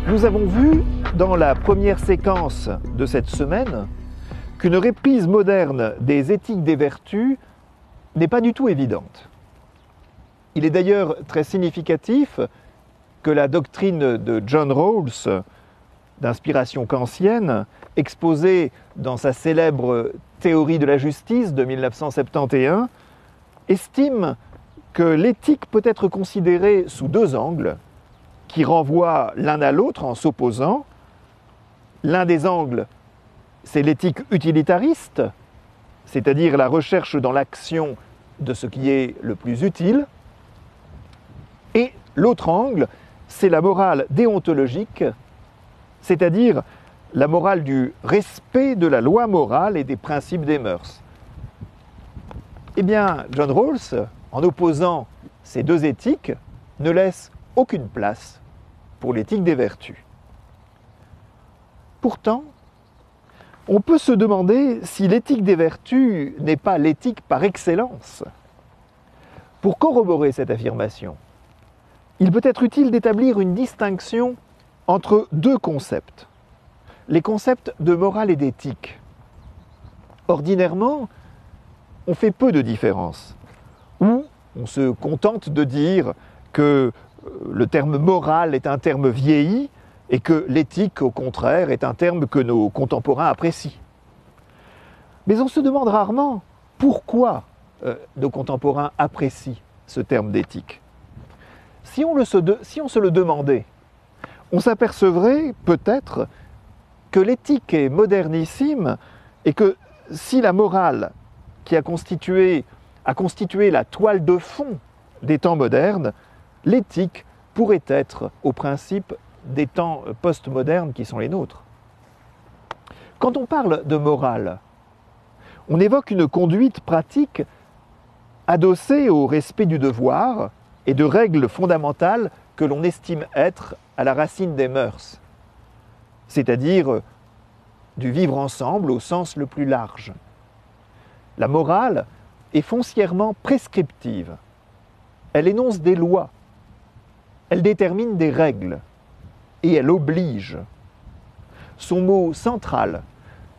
Nous avons vu dans la première séquence de cette semaine qu'une reprise moderne des éthiques des vertus n'est pas du tout évidente. Il est d'ailleurs très significatif que la doctrine de John Rawls, d'inspiration kantienne, exposée dans sa célèbre Théorie de la justice de 1971, estime que l'éthique peut être considérée sous deux angles qui renvoient l'un à l'autre en s'opposant. L'un des angles, c'est l'éthique utilitariste, c'est-à-dire la recherche dans l'action de ce qui est le plus utile. Et l'autre angle, c'est la morale déontologique, c'est-à-dire la morale du respect de la loi morale et des principes des mœurs. Eh bien, John Rawls, en opposant ces deux éthiques, ne laisse aucune place pour l'éthique des vertus. Pourtant, on peut se demander si l'éthique des vertus n'est pas l'éthique par excellence. Pour corroborer cette affirmation, il peut être utile d'établir une distinction entre deux concepts. Les concepts de morale et d'éthique. Ordinairement, on fait peu de différence. Ou on se contente de dire que le terme moral est un terme vieilli et que l'éthique, au contraire, est un terme que nos contemporains apprécient. Mais on se demande rarement pourquoi nos contemporains apprécient ce terme d'éthique. Si on se le demandait, on s'apercevrait peut-être que l'éthique est modernissime et que si la morale qui a constitué la toile de fond des temps modernes, l'éthique pourrait être au principe des temps postmodernes qui sont les nôtres. Quand on parle de morale, on évoque une conduite pratique adossée au respect du devoir et de règles fondamentales que l'on estime être à la racine des mœurs, c'est-à-dire du vivre ensemble au sens le plus large. La morale est foncièrement prescriptive. Elle énonce des lois, elle détermine des règles et elle oblige. Son mot central,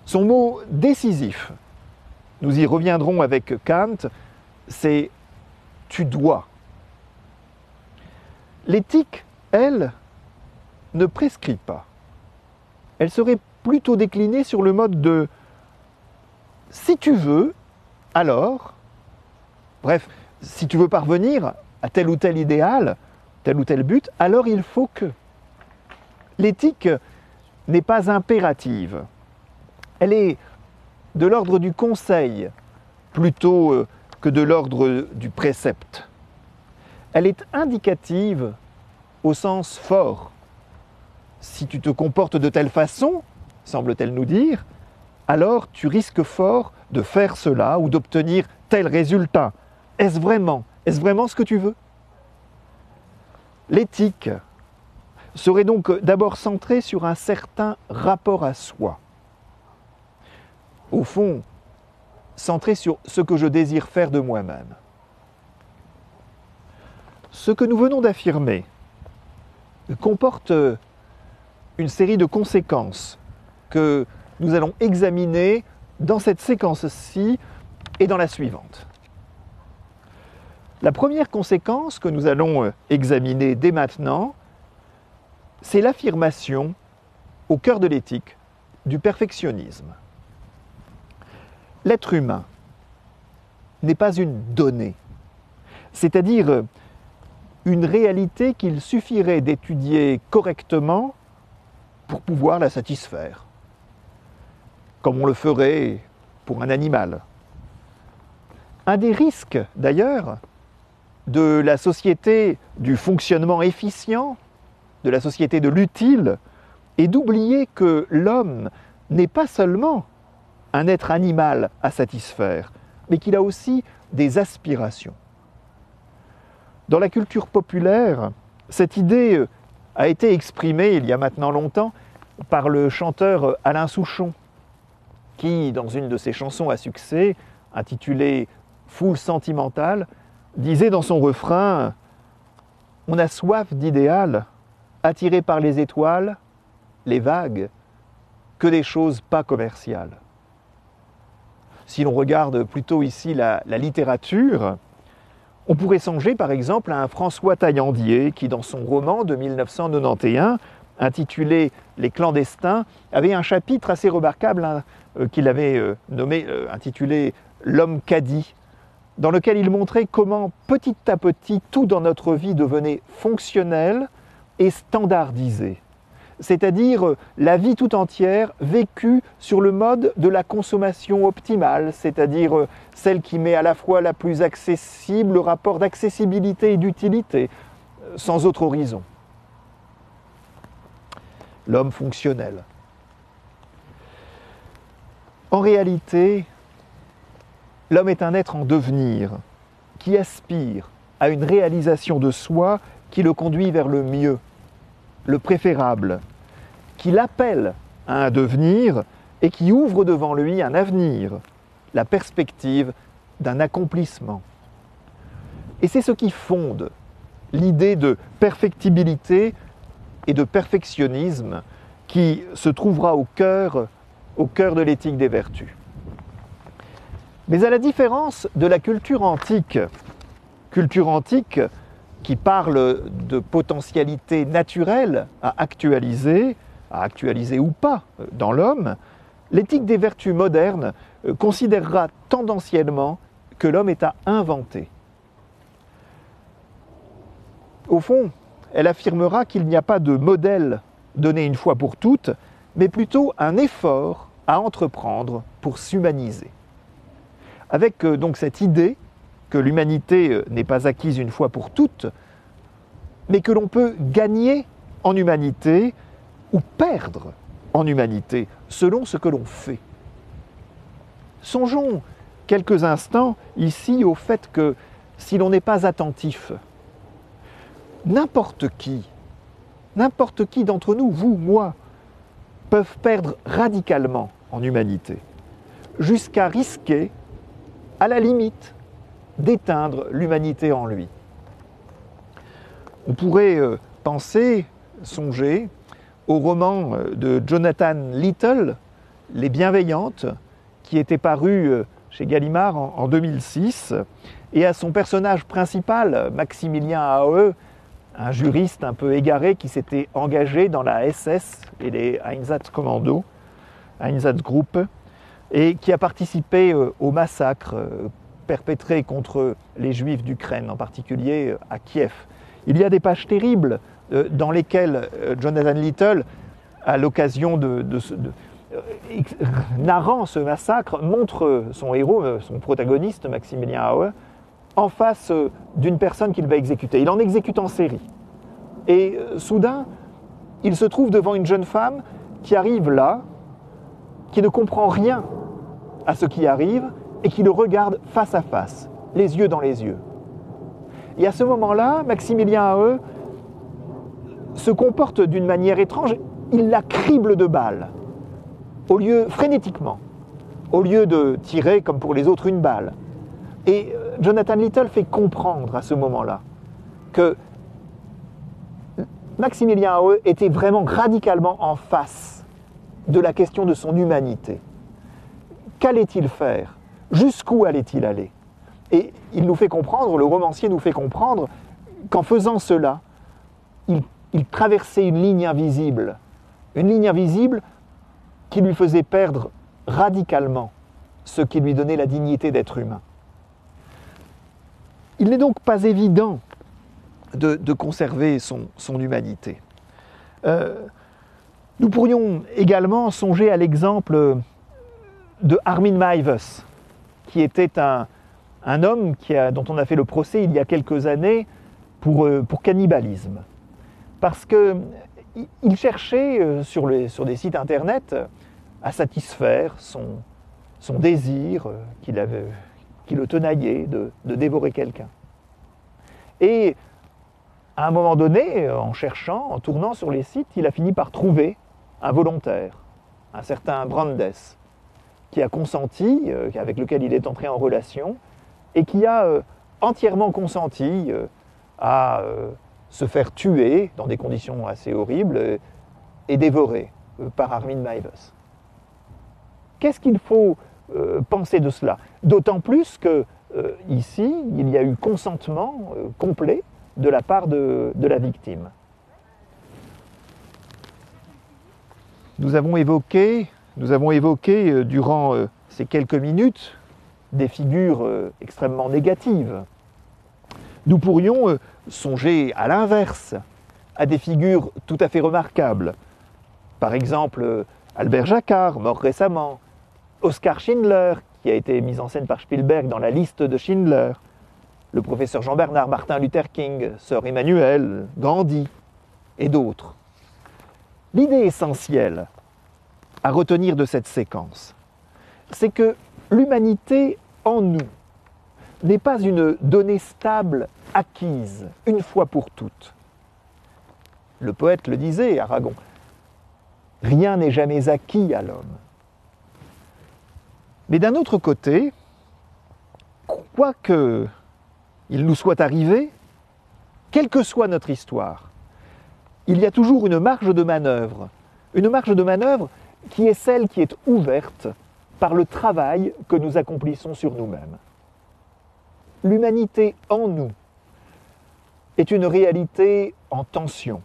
son mot décisif, nous y reviendrons avec Kant, c'est « tu dois ». L'éthique, elle, ne prescrit pas. Elle serait plutôt déclinée sur le mode de « si tu veux, alors », bref, si tu veux parvenir à tel ou tel idéal, tel ou tel but, alors il faut que. L'éthique n'est pas impérative. Elle est de l'ordre du conseil plutôt que de l'ordre du précepte. Elle est indicative au sens fort. Si tu te comportes de telle façon, semble-t-elle nous dire, alors tu risques fort de faire cela ou d'obtenir tel résultat. Est-ce vraiment ce que tu veux? L'éthique serait donc d'abord centrée sur un certain rapport à soi. Au fond, centrée sur ce que je désire faire de moi-même. Ce que nous venons d'affirmer comporte une série de conséquences que nous allons examiner dans cette séquence-ci et dans la suivante. La première conséquence que nous allons examiner dès maintenant, c'est l'affirmation, au cœur de l'éthique, du perfectionnisme. L'être humain n'est pas une donnée, c'est-à-dire une réalité qu'il suffirait d'étudier correctement pour pouvoir la satisfaire, comme on le ferait pour un animal. Un des risques, d'ailleurs, de la société du fonctionnement efficient, de la société de l'utile, est d'oublier que l'homme n'est pas seulement un être animal à satisfaire, mais qu'il a aussi des aspirations. Dans la culture populaire, cette idée a été exprimée il y a maintenant longtemps par le chanteur Alain Souchon, qui, dans une de ses chansons à succès, intitulée « Foule sentimentale », disait dans son refrain « On a soif d'idéal, attiré par les étoiles, les vagues, que des choses pas commerciales. Si l'on regarde plutôt ici la littérature, on pourrait songer par exemple à un François Taillandier qui, dans son roman de 1991, intitulé « Les clandestins », avait un chapitre assez remarquable qu'il avait intitulé « L'homme caddie », dans lequel il montrait comment petit à petit tout dans notre vie devenait fonctionnel et standardisé. C'est-à-dire la vie tout entière vécue sur le mode de la consommation optimale, c'est-à-dire celle qui met à la fois la plus accessible, le rapport d'accessibilité et d'utilité, sans autre horizon. L'homme fonctionnel. En réalité, l'homme est un être en devenir, qui aspire à une réalisation de soi qui le conduit vers le mieux, le préférable, qui l'appelle à un devenir et qui ouvre devant lui un avenir, la perspective d'un accomplissement. Et c'est ce qui fonde l'idée de perfectibilité et de perfectionnisme qui se trouvera au cœur de l'éthique des vertus. Mais à la différence de la culture antique qui parle de potentialité naturelle à actualiser ou pas dans l'homme, l'éthique des vertus modernes considérera tendanciellement que l'homme est à inventer. Au fond, elle affirmera qu'il n'y a pas de modèle donné une fois pour toutes, mais plutôt un effort à entreprendre pour s'humaniser. Avec donc cette idée que l'humanité n'est pas acquise une fois pour toutes, mais que l'on peut gagner en humanité ou perdre en humanité selon ce que l'on fait. Songeons quelques instants ici au fait que si l'on n'est pas attentif, n'importe qui d'entre nous, vous, moi, peuvent perdre radicalement en humanité, jusqu'à risquer, à la limite, d'éteindre l'humanité en lui. On pourrait songer au roman de Jonathan Littell, Les Bienveillantes, qui était paru chez Gallimard en 2006, et à son personnage principal, Maximilien Aue, un juriste un peu égaré qui s'était engagé dans la SS et les Einsatzkommando, Einsatzgruppe, et qui a participé au massacre perpétré contre les Juifs d'Ukraine, en particulier à Kiev. Il y a des pages terribles dans lesquelles Jonathan Littell, à l'occasion narrant ce massacre, montre son héros, son protagoniste, Maximilien Aue, en face d'une personne qu'il va exécuter. Il en exécute en série. Et soudain, il se trouve devant une jeune femme qui arrive là, qui ne comprend rien à ce qui arrive et qui le regarde face à face, les yeux dans les yeux. Et à ce moment-là, Maximilien Aue se comporte d'une manière étrange, il la crible de balles, frénétiquement, au lieu de tirer comme pour les autres une balle. Et Jonathan Littell fait comprendre à ce moment-là que Maximilien Aue était vraiment radicalement en face de la question de son humanité. Qu'allait-il faire? Jusqu'où allait-il aller? Et il nous fait comprendre, le romancier nous fait comprendre qu'en faisant cela, il traversait une ligne invisible qui lui faisait perdre radicalement ce qui lui donnait la dignité d'être humain. Il n'est donc pas évident de conserver son humanité. Nous pourrions également songer à l'exemple de Armin Meiwes, qui était un homme dont on a fait le procès il y a quelques années pour cannibalisme. Parce qu'il cherchait sur des sites internet à satisfaire son désir qui le tenaillait de dévorer quelqu'un. Et à un moment donné, en cherchant, en tournant sur les sites, il a fini par trouver un volontaire, un certain Brandes, qui a consenti, avec lequel il est entré en relation, et qui a entièrement consenti à se faire tuer dans des conditions assez horribles et dévorer par Armin Meiwes. Qu'est-ce qu'il faut penser de cela? D'autant plus que ici, il y a eu consentement complet de la part de la victime. Nous avons évoqué durant ces quelques minutes des figures extrêmement négatives. Nous pourrions songer à l'inverse, à des figures tout à fait remarquables. Par exemple, Albert Jacquard, mort récemment, Oskar Schindler, qui a été mis en scène par Spielberg dans La liste de Schindler, le professeur Jean-Bernard, Martin Luther King, Sœur Emmanuel, Gandhi et d'autres. L'idée essentielle à retenir de cette séquence, c'est que l'humanité en nous n'est pas une donnée stable, acquise, une fois pour toutes. Le poète le disait, Aragon, « Rien n'est jamais acquis à l'homme ». Mais d'un autre côté, quoi qu'il nous soit arrivé, quelle que soit notre histoire, il y a toujours une marge de manœuvre qui est celle qui est ouverte par le travail que nous accomplissons sur nous-mêmes. L'humanité en nous est une réalité en tension,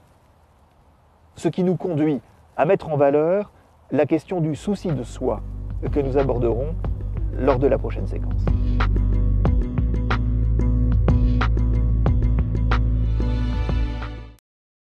ce qui nous conduit à mettre en valeur la question du souci de soi que nous aborderons lors de la prochaine séquence.